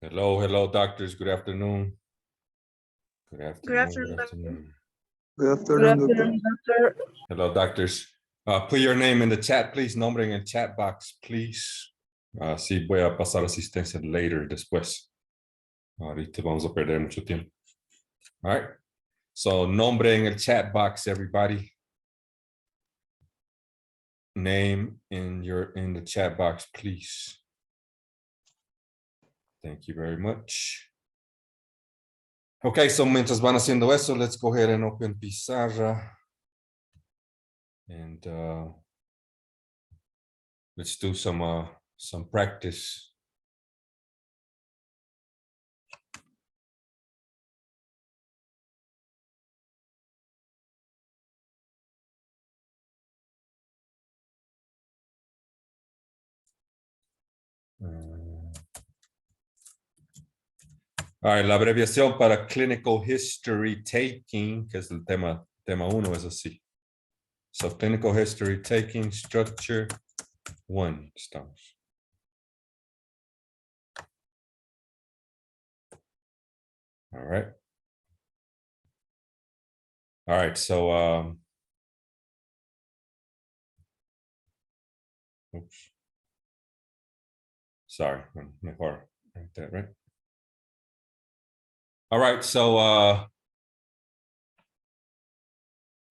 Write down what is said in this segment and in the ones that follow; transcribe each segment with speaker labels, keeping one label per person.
Speaker 1: Hello, doctors. Good afternoon. Good afternoon.
Speaker 2: Good
Speaker 1: afternoon.
Speaker 3: Good afternoon, doctor.
Speaker 1: Hello, doctors. Put your name in the chat, please. Nombre en el chat box, please. Sí, voy a pasar asistencia later, después. Ahorita vamos a perder mucho tiempo. All right. So, nombre en el chat box, everybody. Name in the chat box, please. Thank you very much. Okay, so mientras van haciendo eso, let's go ahead and open Pizarra. And let's do some practice. All right, la abreviación para Clinical History Taking, que es el tema 1, es así. So Clinical History Taking, Structure 1, estamos. All right. All right, so oops. Sorry, mejor like that, right? All right, so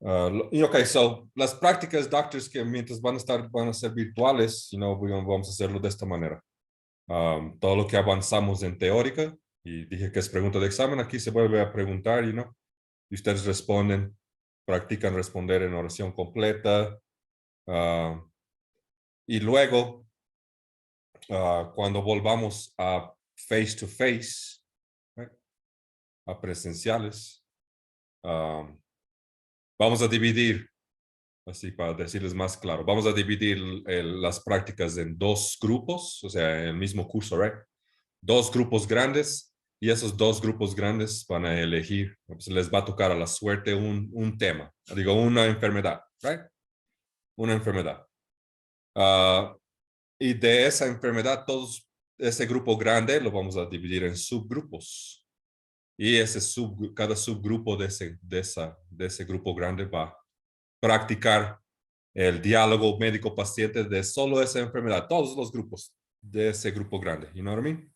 Speaker 1: okay, so las prácticas, doctors, que mientras van a ser virtuales, vamos a hacerlo de esta manera. Todo lo que avanzamos en teórica, y dije que es pregunta de examen, aquí se vuelve a preguntar, y ustedes responden, practican responder en oración completa, y luego, cuando volvamos a face to face, a presenciales, vamos a dividir, así para decirles más claro, vamos a dividir las prácticas en 2 grupos, o sea, en el mismo curso, right? 2 grupos grandes, y esos 2 grupos grandes van a elegir, pues les va a tocar a la suerte un tema, digo, una enfermedad, right? Una enfermedad. Y de esa enfermedad, ese grupo grande lo vamos a dividir en subgrupos. Y cada subgrupo de ese grupo grande va a practicar el diálogo médico-paciente de solo esa enfermedad, todos los grupos de ese grupo grande. You know what I mean?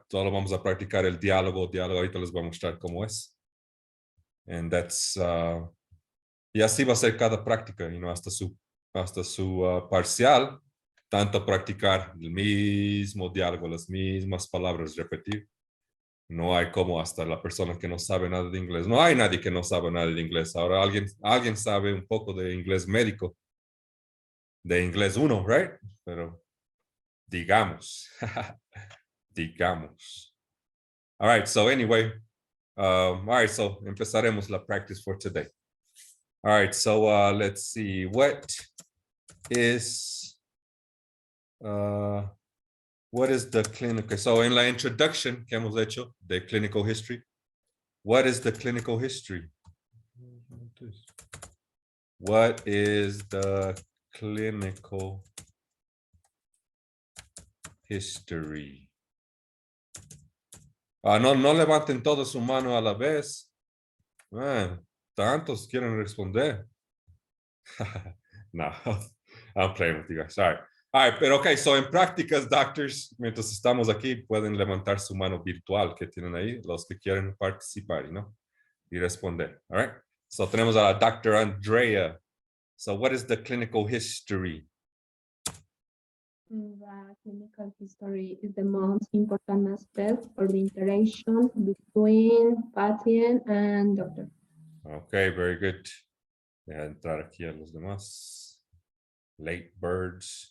Speaker 1: Solo vamos a practicar el diálogo, ahorita les voy a mostrar cómo es. And that's, y así va a ser cada práctica, hasta su parcial, tanto practicar el mismo diálogo, las mismas palabras, repetir. No hay como hasta la persona que no sabe nada de inglés. No hay nadie que no sabe nada de inglés. Ahora alguien sabe un poco de inglés médico, de inglés 1, right? Pero digamos, digamos. All right, so anyway, all right, so empezaremos la practice for today. All right, so let's see, what is the clinical? So en la introduction que hemos hecho de clinical history, what is the clinical history? What is the clinical history? No levanten toda su mano a la vez. Tantos quieren responder. No, I'm playing with you guys. All right, pero okay, so en prácticas, doctors, mientras estamos aquí, pueden levantar su mano virtual que tienen ahí, los que quieren participar, y responder. All right, so tenemos a la Dr. Andrea. So what is the clinical history?
Speaker 2: The clinical history is the most important aspect for the interaction between patient and doctor.
Speaker 1: Okay, very good. Voy a entrar aquí a los demás. Late birds.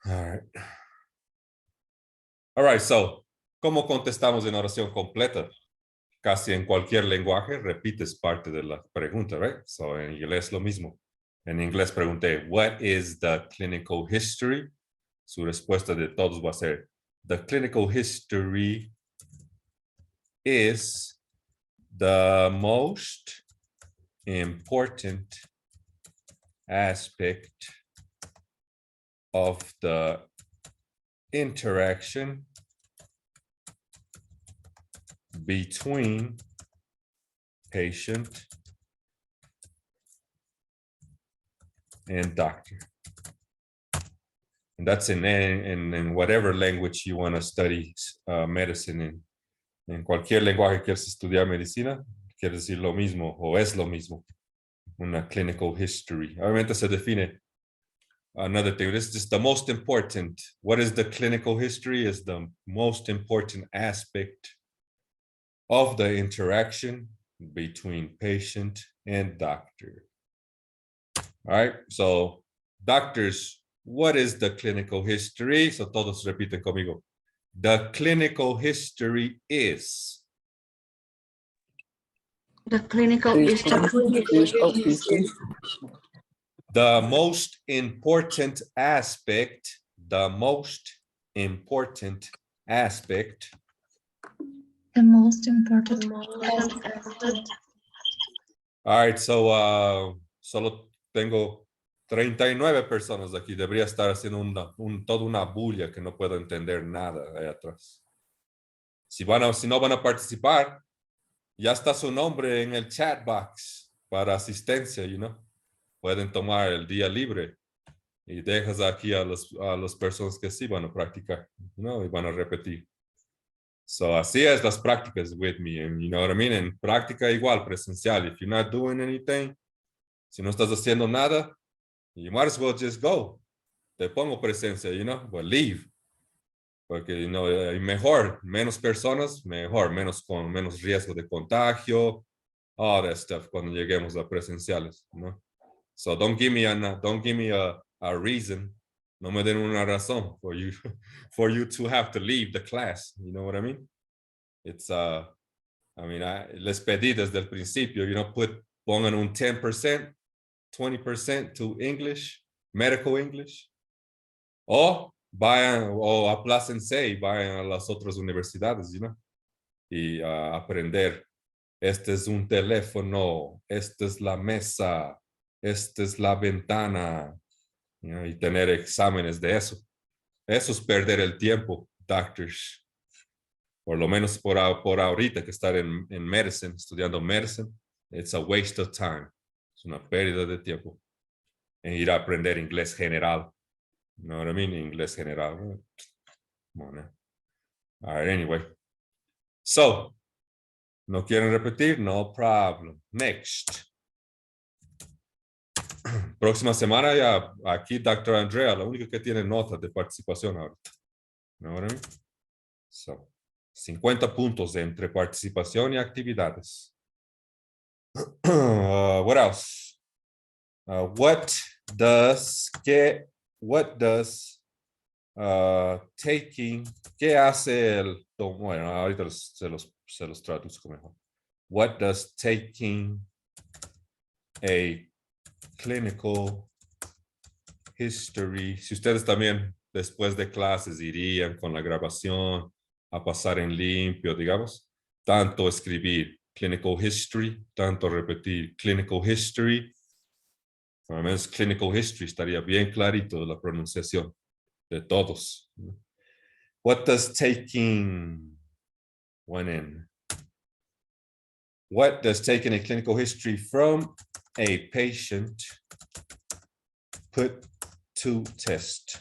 Speaker 1: All right, so, ¿cómo contestamos en oración completa? Casi en cualquier lenguaje repites parte de la pregunta, right? So, en inglés lo mismo. En inglés pregunté, what is the clinical history? Su respuesta de todos va a ser, the clinical history is the most important aspect of the interaction between patient and doctor. And that's in whatever language you want to study medicine in. En cualquier lenguaje que quieras estudiar medicina, quiere decir lo mismo o es lo mismo. Una clinical history. Obviamente se define. Another thing, this is just the most important. What is the clinical history? Is the most important aspect of the interaction between patient and doctor. All right, so doctors, what is the clinical history? So todos repiten conmigo. The clinical history is.
Speaker 4: The clinical history is
Speaker 1: The most important aspect, the most important aspect
Speaker 4: the most important aspect.
Speaker 1: All right, so solo tengo 39 personas aquí. Debería estar haciendo toda una bulla que no puedo entender nada ahí atrás. Si no van a participar, ya está su nombre en el chat box para asistencia, Pueden tomar el día libre y dejas aquí a las personas que sí van a practicar, y van a repetir. So así es las prácticas with me, and you know what I mean? En práctica igual, presencial. If you're not doing anything, si no estás haciendo nada, you might as well just go. Te pongo presencia, but leave. Porque, mejor, menos personas, mejor, menos riesgo de contagio, all that stuff cuando lleguemos a presenciales, So don't give me a reason. No me den una razón for you to have to leave the class. You know what I mean? It's les pedí desde el principio, pongan un 10%, 20% to English, medical English, o vayan o aplácense y vayan a las otras universidades, y aprender. Este es un teléfono, esta es la mesa, esta es la ventana, y tener exámenes de eso. Eso es perder el tiempo, doctors. Por lo menos por ahorita que estar en medicine, estudiando medicine, it's a waste of time. Es una pérdida de tiempo en ir a aprender inglés general. You know what I mean? Inglés general. Come on, man. All right, anyway. So, ¿no quieren repetir? No problem. Next. Próxima semana ya aquí Dr. Andrea, la única que tiene notas de participación ahorita. You know what I mean? So, 50 puntos entre participación y actividades. What else? What does taking, ¿qué hace el, bueno, ahorita se los traduzco mejor. What does taking a clinical history, si ustedes también después de clases irían con la grabación a pasar en limpio, digamos, tanto escribir clinical history, tanto repetir clinical history, por lo menos clinical history estaría bien clarito la pronunciación de todos. What does taking one in? What does taking a clinical history from a patient put to test?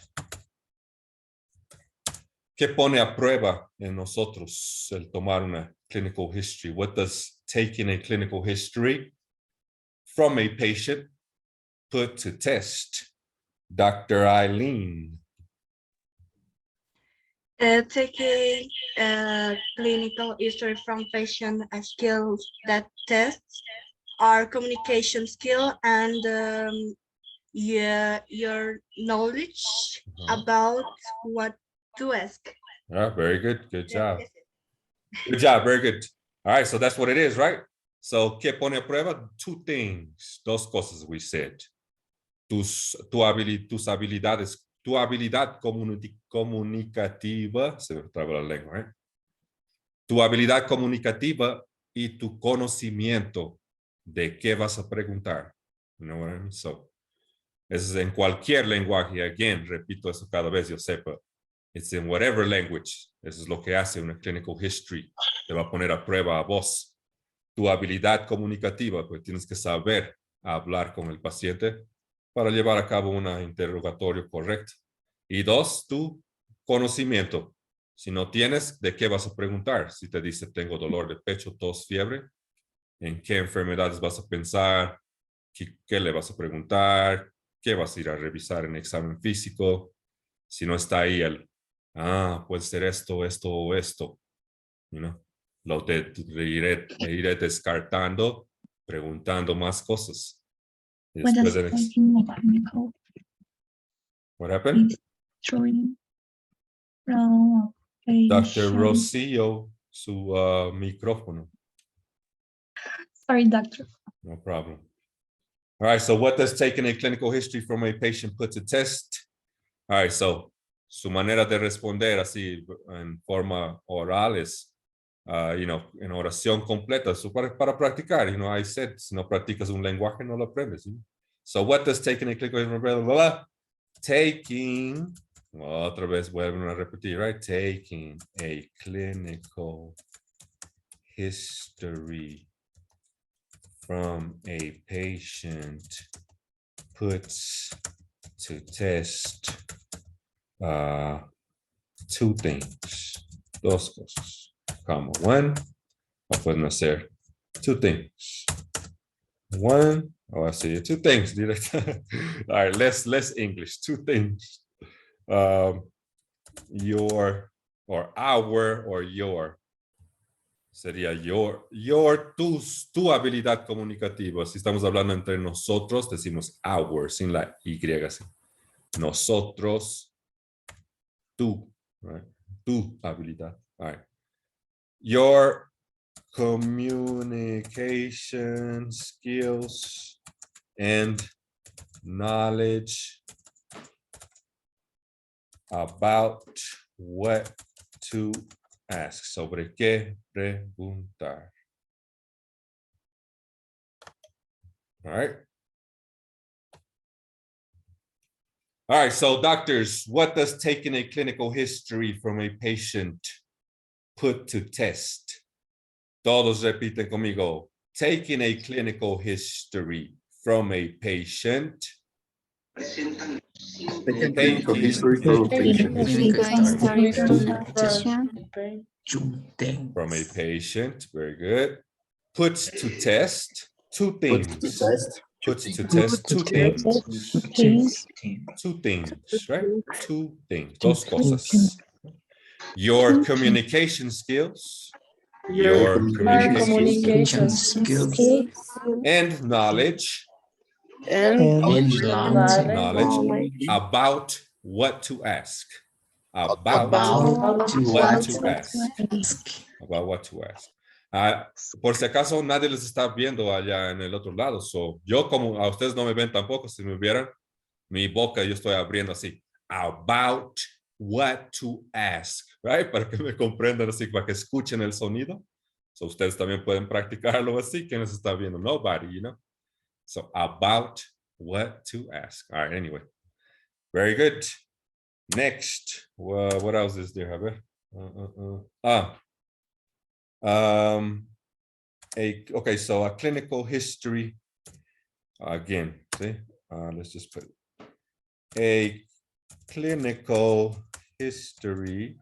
Speaker 1: ¿Qué pone a prueba en nosotros el tomar una clinical history? What does taking a clinical history from a patient put to test? Dr. Eileen.
Speaker 4: Taking clinical history from patient skills that tests are communication skill and your knowledge about what to ask.
Speaker 1: Very good. Good job. Good job. Very good. All right. So that's what it is, right? So, ¿qué pone a prueba? Two things. Dos cosas we said. Tus habilidades, tu habilidad comunicativa, se me traba la lengua, ¿eh? Tu habilidad comunicativa y tu conocimiento de qué vas a preguntar. You know what I mean? So, eso es en cualquier lenguaje. Again, repito eso cada vez yo sepa. It's in whatever language. Eso es lo que hace una clinical history. Te va a poner a prueba a vos. Tu habilidad comunicativa, pues tienes que saber hablar con el paciente para llevar a cabo un interrogatorio correcto. Y dos, tu conocimiento. Si no tienes, ¿de qué vas a preguntar? Si te dice tengo dolor de pecho, tos, fiebre, ¿en qué enfermedades vas a pensar? ¿Qué le vas a preguntar? ¿Qué vas a ir a revisar en examen físico? Si no está ahí puede ser esto, esto o esto. You know? Iré descartando, preguntando más cosas. Y
Speaker 5: What
Speaker 1: después
Speaker 5: does taking a clinical
Speaker 1: What happened?
Speaker 5: history from a
Speaker 1: Dr.
Speaker 5: patient?
Speaker 1: Rosillo, su micrófono.
Speaker 5: Sorry, doctor.
Speaker 1: No problem. All right, so what does taking a clinical history from a patient put to test? All right, so su manera de responder así en forma oral es, en oración completa, para practicar, I said, si no practicas un lenguaje, no lo aprendes. So what does taking a clinical history, blah, blah, blah, taking, otra vez vuelven a repetir, right? Taking a clinical history from a patient puts to test two things, dos cosas, comma, one, pueden hacer two things. One, I see two things. All right, less English, two things. Your, or our, or your. Sería tu habilidad comunicativa. Si estamos hablando entre nosotros, decimos our, sin la Y. ¿Sí? Nosotros, tú, right? Tu habilidad. All right. Your communication skills and knowledge about what to ask. Sobre qué preguntar. All right. All right, so doctors, what does taking a clinical history from a patient put to test? Todos repiten conmigo. Taking a clinical history from a patient.
Speaker 3: Taking clinical history from a patient.
Speaker 1: From a patient, very good. Puts to test two things. Puts to test two things. Two things, right? Two things. Dos cosas. Your communication skills. Your communication skills. And knowledge. Knowledge about what to ask. About what to ask. About what to ask. Por si acaso nadie les está viendo allá en el otro lado. So, yo como a ustedes no me ven tampoco, si me vieran, mi boca yo estoy abriendo así. About what to ask, right? Para que me comprendan así, para que escuchen el sonido. So, ustedes también pueden practicarlo así. ¿Quién les está viendo? Nobody, So, about what to ask. All right, anyway. Very good. Next, what else is there? A ver. Okay, so a clinical history. Again, see, let's just put a clinical history.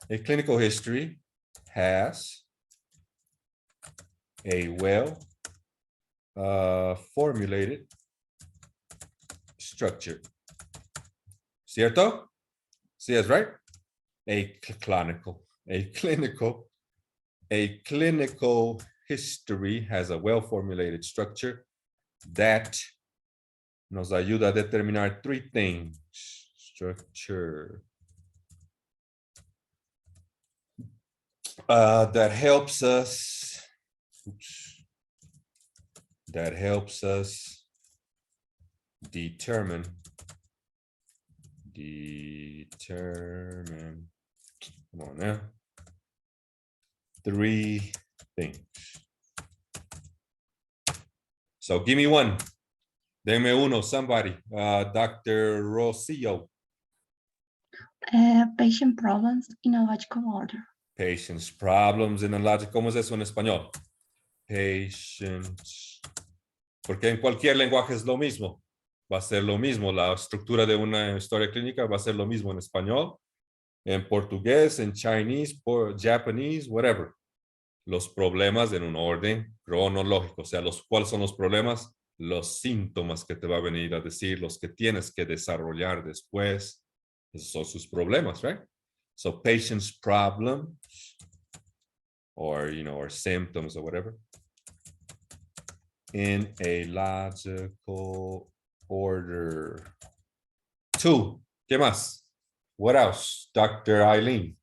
Speaker 1: A clinical history has a well formulated structure. ¿Cierto? Sí, that's right. A clinical history has a well-formulated structure that nos ayuda a determinar three things. Structure. That helps us determine Determine. Come on now. 3 things. So give me one. Deme uno, somebody. Dr. Rocio.
Speaker 5: Patient problems in a logical order.
Speaker 1: Patients, problems in a logic. ¿Cómo es eso en español? Patients. Porque en cualquier lenguaje es lo mismo. Va a ser lo mismo. La estructura de una historia clínica va a ser lo mismo en español, en portugués, en chinese, por japonés, whatever. Los problemas en un orden cronológico. O sea, ¿cuáles son los problemas? Los síntomas que te va a venir a decir, los que tienes que desarrollar después. Esos son sus problemas, right? So patient's problems or, or symptoms or whatever in a logical order. 2. ¿Qué más? What else, Dr. Eileen?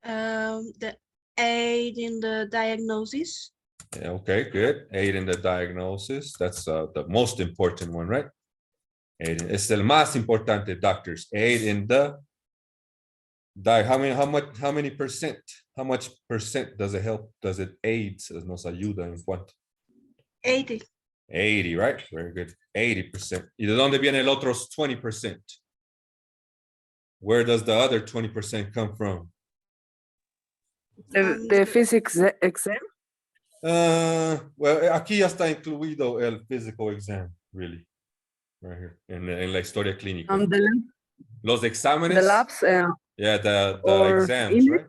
Speaker 4: The aid in the diagnosis.
Speaker 1: Yeah, okay, good. Aid in the diagnosis. That's the most important one, right? Es el más importante, doctors. Aid in the how many percent? How much percent does it help? Does it aid? Nos ayuda en cuánto?
Speaker 4: 80.
Speaker 1: 80, right? Very good. 80%. ¿Y de dónde viene el otro 20%? Where does the other 20% come from?
Speaker 6: The physics exam.
Speaker 1: Well, aquí ya está incluido el physical exam, really. Right here, en la historia clínica. Los exámenes.
Speaker 6: The labs.
Speaker 1: Yeah, the exams,
Speaker 6: image?
Speaker 1: right?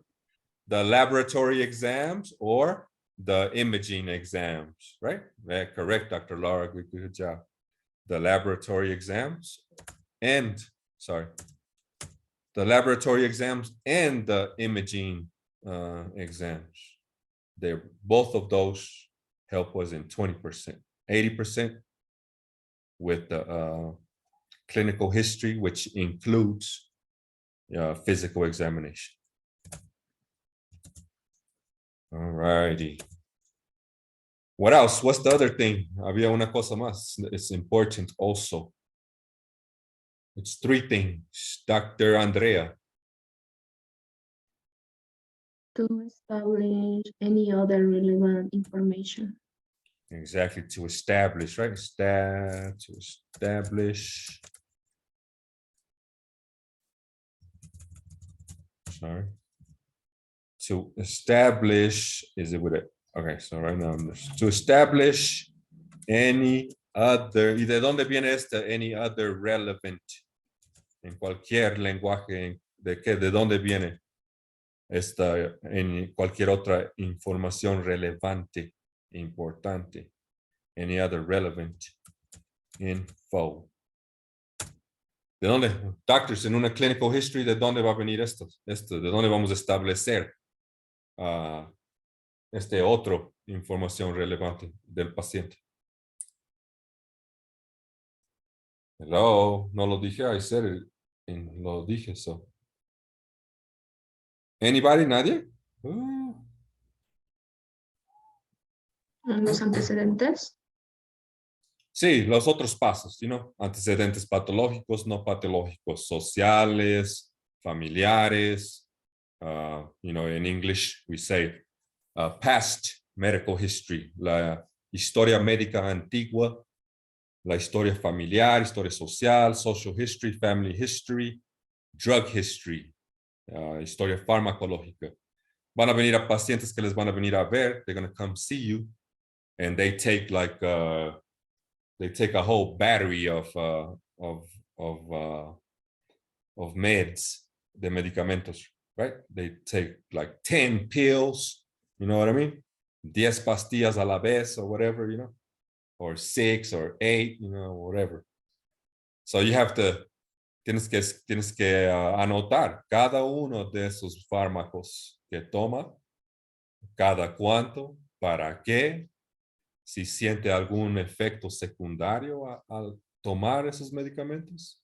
Speaker 1: The laboratory exams or the imaging exams, right? Yeah, correct, Dr. Laura, good job. The laboratory exams and, the laboratory exams and the imaging exams. Both of those help us in 20%, 80% with the clinical history, which includes physical examination. All righty. What else? What's the other thing? Había una cosa más. It's important also. It's 3 things. Dr. Andrea.
Speaker 2: To establish any other relevant information.
Speaker 1: Exactly, to establish, right? To establish. Sorry. To establish, is it with it? Okay, so right now, to establish any other, ¿y de dónde viene any other relevant? En cualquier lenguaje, ¿de dónde viene en cualquier otra información relevante, importante? Any other relevant info? ¿De dónde? Doctors, en una clinical history, ¿de dónde va a venir esto? ¿De dónde vamos a establecer otro información relevante del paciente? Hello, no lo dije, I said it, lo dije, so. Anybody, nadie?
Speaker 2: Los antecedentes.
Speaker 1: Sí, los otros pasos, antecedentes patológicos, no patológicos, sociales, familiares. In English we say past medical history, la historia médica antigua, la historia familiar, historia social, social history, family history, drug history, historia farmacológica. Van a venir a pacientes que les van a venir a ver, they're going to come see you, and they take a whole battery of meds, de medicamentos, right? They take like 10 pills, you know what I mean? 10 pastillas a la vez or whatever, or 6 or 8, whatever. So you have to, tienes que anotar cada uno de esos fármacos que toma, cada cuánto, para qué, si siente algún efecto secundario al tomar esos medicamentos.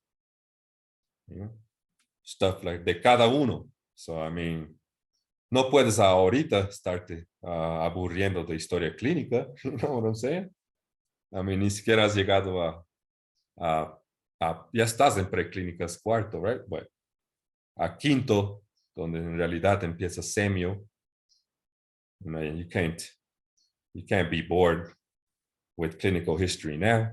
Speaker 1: Stuff like de cada uno. So, I mean, no puedes ahorita estarte aburriendo de historia clínica. You know what I'm saying? I mean, ni siquiera has llegado a ya estás en preclínicas cuarto, right? Bueno, a quinto, donde en realidad empieza semio, you can't be bored with clinical history now.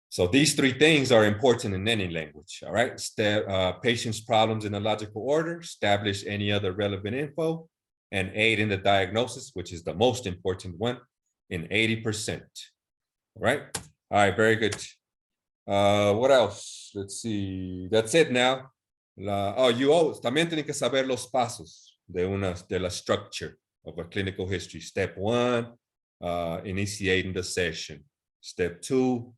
Speaker 1: So these three things are important in any language, all right? Patient's problems in a logical order, establish any other relevant info, and aid in the diagnosis, which is the most important one, in 80%, all right? All right, very good. What else? Let's see, that's it now. También tienen que saber los pasos de la structure of a clinical history. Step 1, initiating the session. Step 2,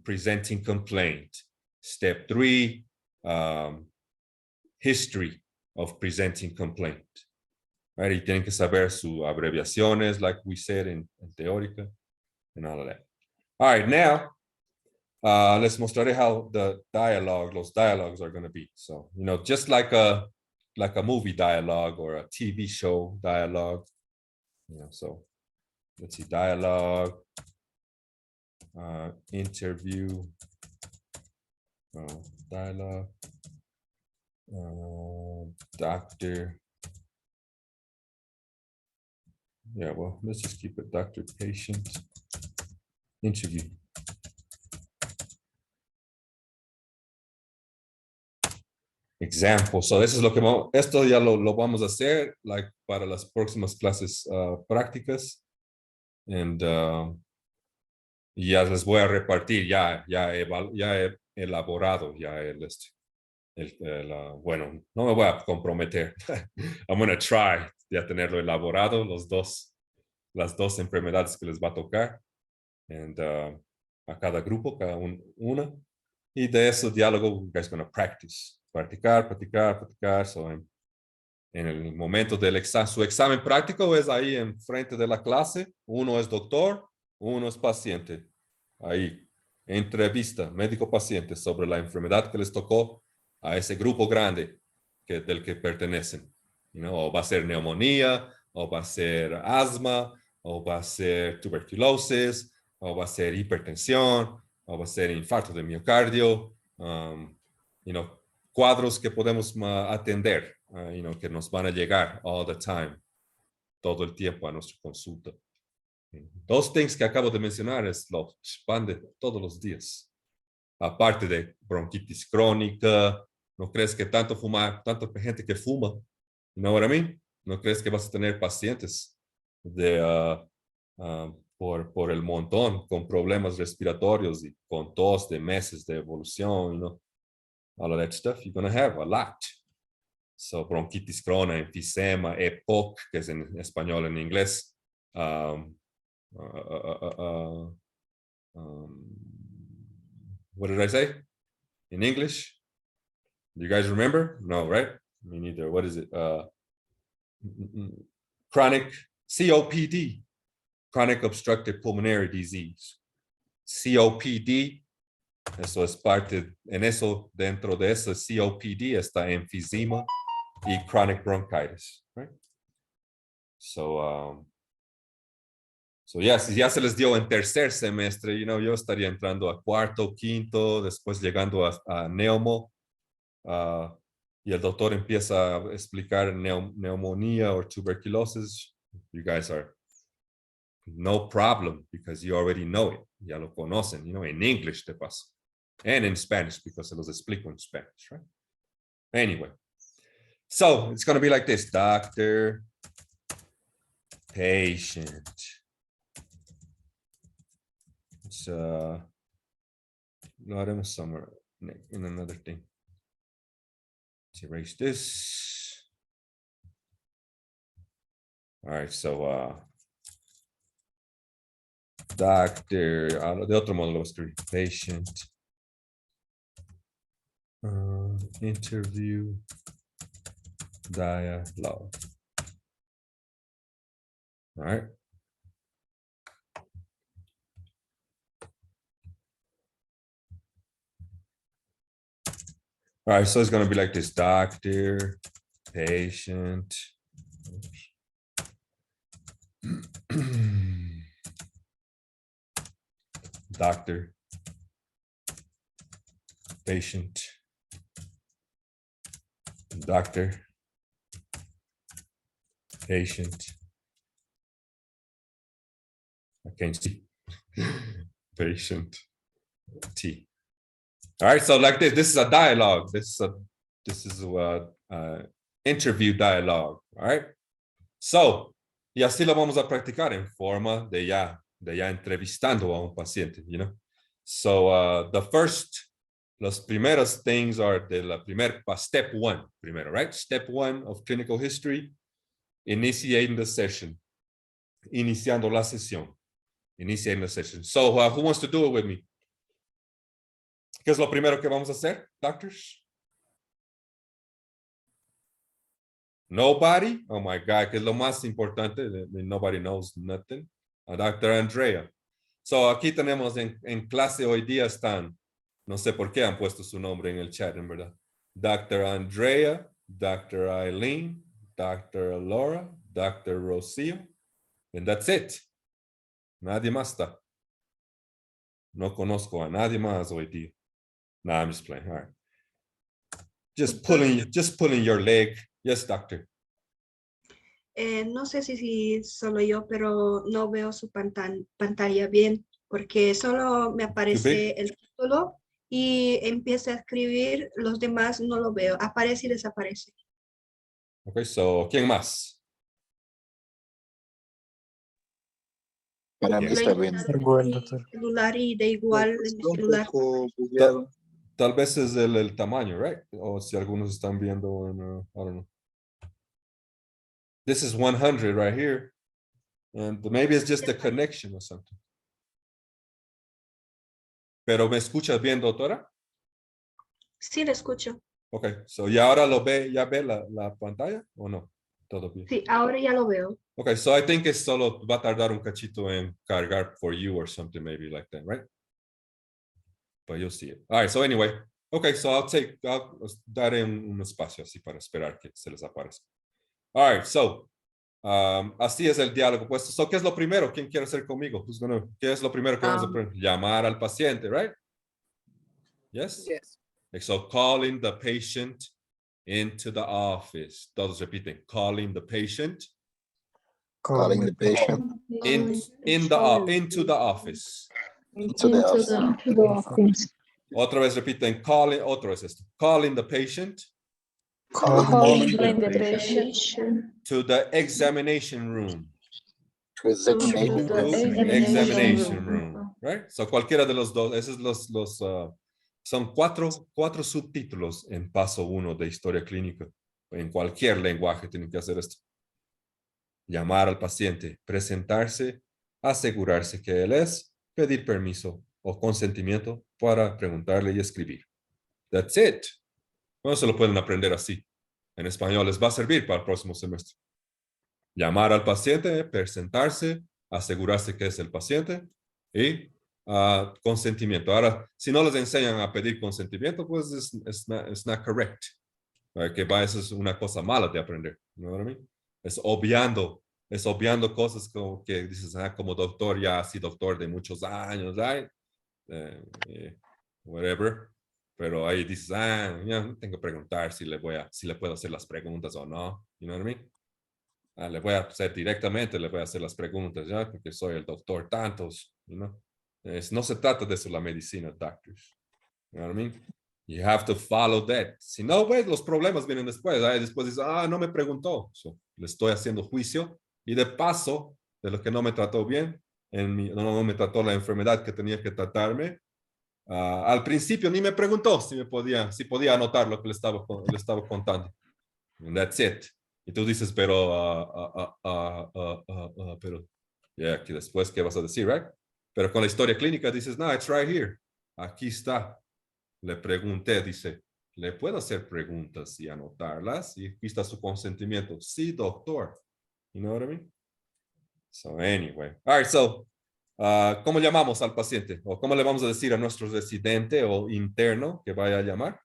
Speaker 1: presenting complaint. Step 3, history of presenting complaint. Right? Y tienen que saber sus abreviaciones, like we said in teórica, and all of that. All right, now, les mostraré how los dialogues are going to be. So, just like a movie dialogue or a TV show dialogue. So let's see, dialogue, interview, dialogue, doctor. Yeah, well, let's just keep it doctor, patient, interview. Example. So this is esto ya lo vamos a hacer like para las próximas clases prácticas. And ya les voy a repartir, ya he elaborado ya bueno, no me voy a comprometer. I'm going to try ya tenerlo elaborado, las dos enfermedades que les va a tocar. And a cada grupo, una. Y de eso diálogo, you guys going to practice. Practicar. So en el momento del examen, su examen práctico es ahí en frente de la clase. Uno es doctor, uno es paciente. Ahí, entrevista médico-paciente sobre la enfermedad que les tocó a ese grupo grande del que pertenecen. O va a ser neumonía, o va a ser asma, o va a ser tuberculosis, o va a ser hipertensión, o va a ser infarto de miocardio, cuadros que podemos atender, que nos van a llegar all the time, todo el tiempo a nuestra consulta. Dos things que acabo de mencionar los van de todos los días. Aparte de bronquitis crónica, ¿no crees que tanta gente que fuma? You know what I mean? ¿No crees que vas a tener pacientes por el montón con problemas respiratorios y con tos de meses de evolución, all of that stuff? You're going to have a lot. So bronquitis crónica, enfisema, EPOC, que es en español, en inglés. What did I say? In English? Do you guys remember? No, right? Me neither. What is it? Chronic COPD, chronic obstructive pulmonary disease. COPD, eso es parte, dentro de eso COPD está enfisema y chronic bronchitis, right? So yeah, si ya se les dio en tercer semestre, yo estaría entrando a cuarto, quinto, después llegando a neumo, y el doctor empieza a explicar neumonía o tuberculosis. You guys are no problem because you already know it. Ya lo conocen, en English de paso. And in Spanish because se los explico en Spanish, right? Anyway, so it's going to be like this: doctor, patient. Lo haremos somewhere in another thing. Let's erase this. All right, so doctor, de otro modo lo escribí. Patient, interview, dialogue. All right. All right, so it's going to be like this: doctor, patient, doctor, patient, doctor, patient. I can't see. Patient T. All right, so like this is a dialogue. This is a interview dialogue. All right. So, y así lo vamos a practicar en forma de ya entrevistando a un paciente, you know. So los primeros things are de la step one primero, right? Step one of clinical history, initiating the session, iniciando la sesión, initiating the session. So, who wants to do it with me? ¿Qué es lo primero que vamos a hacer, doctors? Nobody? Oh my God, que es lo más importante. Nobody knows nothing. Dr. Andrea. So, aquí tenemos en clase hoy día están, no sé por qué han puesto su nombre en el chat, en verdad. Dr. Andrea, Dr. Eileen, Dr. Laura, Dr. Rocio, and that's it. Nadie más está. No conozco a nadie más hoy día. No, I'm just playing. All right. Just pulling your leg. Yes, doctor.
Speaker 4: No sé si solo yo, pero no veo su pantalla bien, porque solo me aparece el título y empieza a escribir, los demás no lo veo, aparece y desaparece.
Speaker 1: Okay, so, ¿quién más?
Speaker 7: Para mí está bien.
Speaker 4: Igual, doctor. Celular y da igual en mi celular.
Speaker 1: Tal vez es el tamaño, right? O si algunos están viendo en, I don't know. This is 100 right here. And maybe it's just the connection or something. Pero ¿me escuchas bien, doctora?
Speaker 4: Sí, lo escucho.
Speaker 1: Okay, so ¿y ahora ya ve la pantalla o no? Todo bien.
Speaker 4: Sí, ahora ya lo veo.
Speaker 1: Okay, so I think es solo va a tardar un cachito en cargar for you or something maybe like that, right? But you'll see it. All right, so anyway, okay, so I'll daré un espacio así para esperar que se les aparezca. All right, so así es el diálogo puesto. So, ¿qué es lo primero? ¿Quién quiere hacer conmigo? ¿Qué es lo primero que vamos a hacer? Llamar al paciente, right? Yes?
Speaker 6: Yes.
Speaker 1: So calling the patient into the office. Todos repiten, calling the patient
Speaker 7: Calling the patient
Speaker 1: into the office.
Speaker 7: into the office.
Speaker 1: Otra vez repiten, otra vez esto. Calling the patient
Speaker 7: Calling the patient
Speaker 1: to the examination room.
Speaker 7: to
Speaker 1: Examination room, right? So cualquiera de los dos, esos son cuatro subtítulos en paso 1 de historia clínica. En cualquier lenguaje tienen que hacer esto. Llamar al paciente, presentarse, asegurarse que él es, pedir permiso o consentimiento para preguntarle y escribir. That's it. No se lo pueden aprender así. En español les va a servir para el próximo semestre. Llamar al paciente, presentarse, asegurarse que es el paciente y consentimiento. Ahora, si no les enseñan a pedir consentimiento, pues it's not correct. Que eso es una cosa mala de aprender. You know what I mean? Es obviando cosas como que dices, como doctor, ya así doctor de muchos años, right? Whatever. Pero ahí dices, ya tengo que preguntar si le puedo hacer las preguntas o no. You know what I mean? Le voy a hacer directamente, le voy a hacer las preguntas, ¿ya? Porque soy el doctor tantos, you know? No se trata de eso la medicina, doctors. You know what I mean? You have to follow that. Si no, pues los problemas vienen después. Después dices, no me preguntó. So, le estoy haciendo juicio. Y de paso, de lo que no me trató bien, no me trató la enfermedad que tenía que tratarme. Al principio ni me preguntó si podía anotar lo que le estaba contando. And that's it. Y tú dices, pero, que después, ¿qué vas a decir, right? Pero con la historia clínica dices, no, it's right here. Aquí está. Le pregunté, dice, ¿le puedo hacer preguntas y anotarlas? Y aquí está su consentimiento. Sí, doctor. You know what I mean? So anyway. All right, so, ¿cómo llamamos al paciente? ¿O cómo le vamos a decir a nuestro residente o interno que vaya a llamar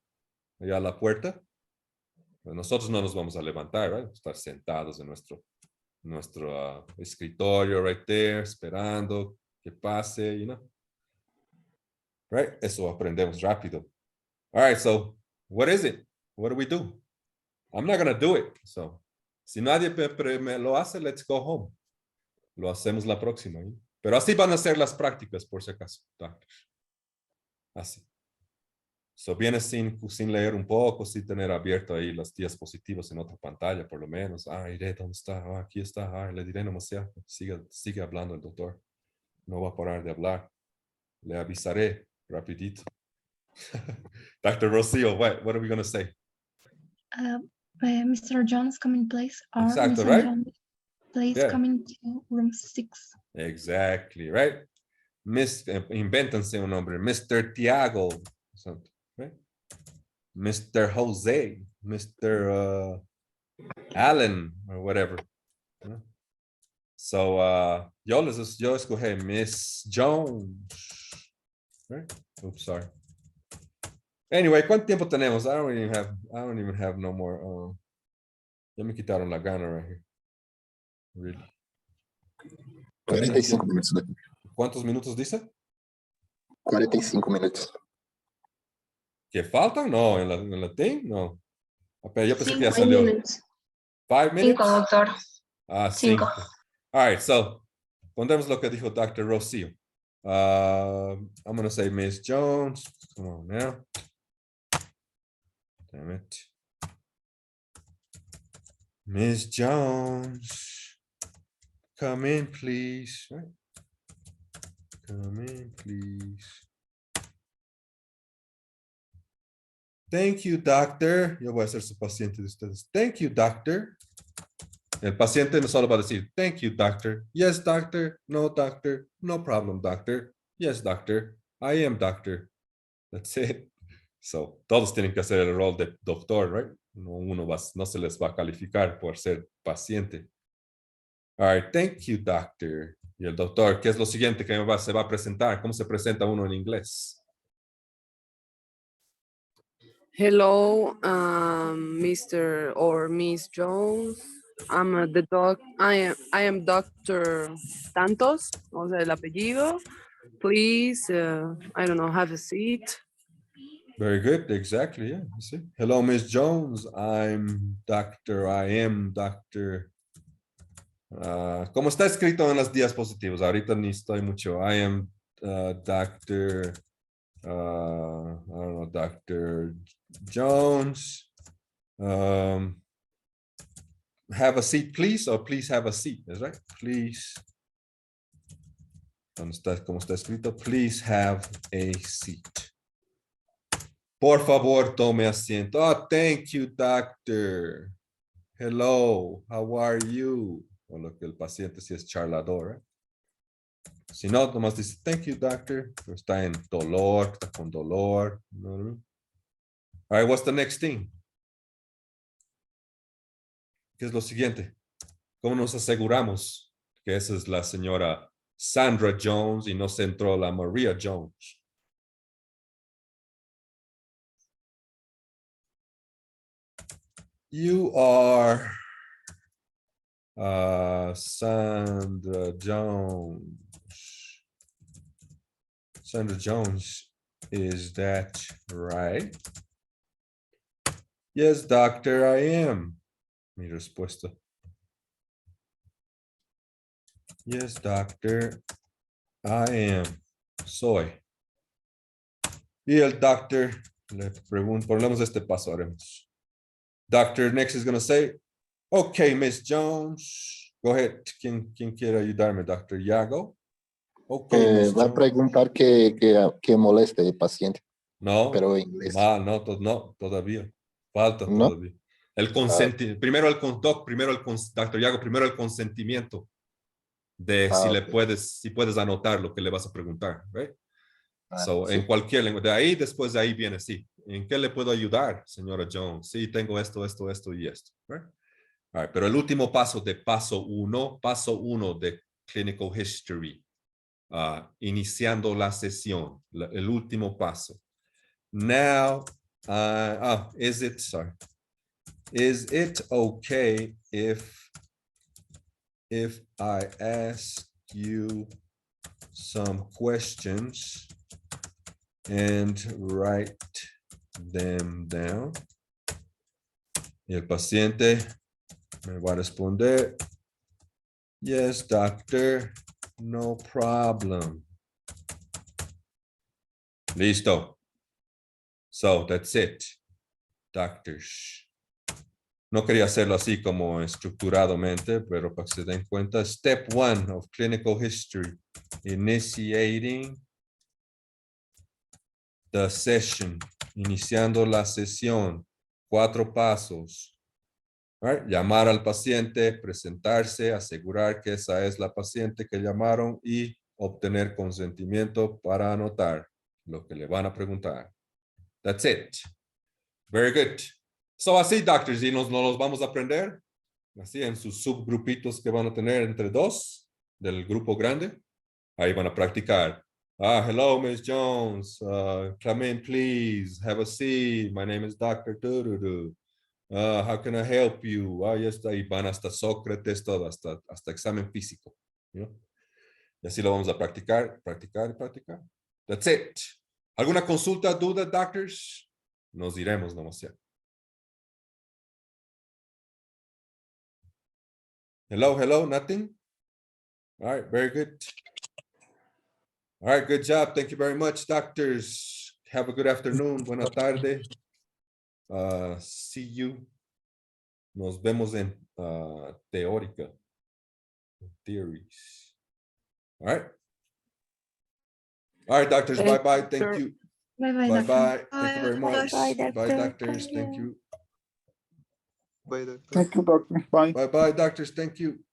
Speaker 1: allá a la puerta? Pues nosotros no nos vamos a levantar, right? Estar sentados en nuestro escritorio right there, esperando que pase, you know? Right? Eso aprendemos rápido. All right, so what is it? What do we do? I'm not gonna do it. So, si nadie me lo hace, let's go home. Lo hacemos la próxima. ¿Eh? Pero así van a ser las prácticas, por si acaso. Así. So, vienes sin leer un poco, sin tener abierto ahí las diapositivas en otra pantalla, por lo menos. Iré, ¿dónde está? Aquí está. Le diré demasiado. Sigue hablando el doctor. No va a parar de hablar. Le avisaré rapidito. Dr. Rocio, what are we going to say?
Speaker 5: Mr. Jones, come in, please. Or
Speaker 1: Exacto,
Speaker 5: Mr.
Speaker 1: right?
Speaker 5: Jones, please
Speaker 1: Yeah.
Speaker 5: come into room 6.
Speaker 1: Exactly, right? Invéntense un nombre. Mr. Tiago. Right? Mr. Jose. Mr. Allen, or whatever. Yeah. So, yo escogí Miss Jones. Right? Oops, sorry. Anyway, ¿cuánto tiempo tenemos? I don't even have no more. Ya me quitaron la gana right here. Really.
Speaker 7: 45 minutos.
Speaker 1: ¿Cuántos minutos dice?
Speaker 7: 45 minutos.
Speaker 1: ¿Que faltan? No, en la thing, no. Pero yo pensé que ya
Speaker 2: 5
Speaker 1: salió.
Speaker 2: minutes.
Speaker 1: 5 minutes?
Speaker 5: 5, doctor.
Speaker 1: 5. All right, so, pondremos lo que dijo Dr. Rocio. I'm going to say Miss Jones. Come on now. Damn it. Miss Jones. Come in, please. Right? Come in, please. Thank you, doctor. Yo voy a ser su paciente de ustedes. Thank you, doctor. El paciente no solo va a decir, thank you, doctor. Yes, doctor. No, doctor. No problem, doctor. Yes, doctor. I am doctor. That's it. So, todos tienen que hacer el rol de doctor, right? No se les va a calificar por ser paciente. All right, thank you, doctor. Y el doctor, ¿qué es lo siguiente que se va a presentar? ¿Cómo se presenta uno en inglés?
Speaker 6: Hello, Mr. or Miss Jones. I'm the doc. I am Dr. Santos, o sea, el apellido. Please, I don't know, have a seat.
Speaker 1: Very good, exactly, yeah. See? Hello, Miss Jones. I am Dr. Como está escrito en las diapositivas, ahorita ni estoy mucho. I am Dr. I don't know, Dr. Jones. Have a seat, please, or please have a seat. That's right. Please. Como está escrito, please have a seat. Por favor, tome asiento. Oh, thank you, doctor. Hello, how are you? O lo que el paciente si es charlador. ¿Eh? Si no, nomás dice, thank you, doctor. Está en dolor, está con dolor. You know what I mean? All right, what's the next thing? ¿Qué es lo siguiente? ¿Cómo nos aseguramos que esa es la señora Sandra Jones y no se entró la Maria Jones? You are Sandra Jones. Sandra Jones, is that right? Yes, doctor, I am. Mi respuesta. Yes, doctor, I am. Soy. Y el doctor le pregunto, ponemos este paso, haremos. Doctor next is going to say, okay, Miss Jones, go ahead. ¿Quién quiere ayudarme, Doctor Yago? Okay, Miss
Speaker 7: Va a
Speaker 1: Jones.
Speaker 7: preguntar que moleste el paciente,
Speaker 1: No,
Speaker 7: pero en inglés.
Speaker 1: no, todavía. Falta
Speaker 7: ¿No?
Speaker 1: todavía. El consentimiento, primero el Doctor Yago, primero el consentimiento de si le
Speaker 7: Ok.
Speaker 1: si puedes anotar lo que le vas a preguntar, right? So,
Speaker 7: Sí.
Speaker 1: en cualquier lengua, después de ahí viene, sí. ¿En qué le puedo ayudar, señora Jones? Sí, tengo esto y esto. Right? All right, pero el último paso de paso uno de Clinical History, iniciando la sesión, el último paso. Now, is it okay if I ask you some questions and write them down. Y el paciente me va a responder, yes, doctor, no problem. Listo. So that's it, doctors. No quería hacerlo así como estructuradamente, pero para que se den cuenta, step 1 of clinical history, initiating the session, iniciando la sesión, 4 pasos. Right? Llamar al paciente, presentarse, asegurar que esa es la paciente que llamaron y obtener consentimiento para anotar lo que le van a preguntar. That's it. Very good. So así, doctors, y nos los vamos a aprender, así en sus subgrupitos que van a tener entre 2 del grupo grande. Ahí van a practicar. Hello, Ms. Jones. Come in, please. Have a seat. My name is Dr. Dududu. How can I help you? Ya está. Y van hasta Sócrates, todo, hasta examen físico. You know? Y así lo vamos a practicar, practicar y practicar. That's it. ¿Alguna consulta, duda, doctors? Nos iremos nomás ya. Hello, nothing? All right, very good. All right, good job. Thank you very much, doctors. Have a good afternoon. Buena tarde. See you. Nos vemos en teórica. Theories. All right. All right, doctors. Bye-bye. Thank you.
Speaker 5: Bye-bye, doctor.
Speaker 1: Bye-bye. Thank you very much.
Speaker 4: Bye,
Speaker 1: Bye, doctors. Thank you.
Speaker 3: Bye, doctor.
Speaker 8: Thank you, doctor. Bye.
Speaker 1: Bye-bye, doctors. Thank you.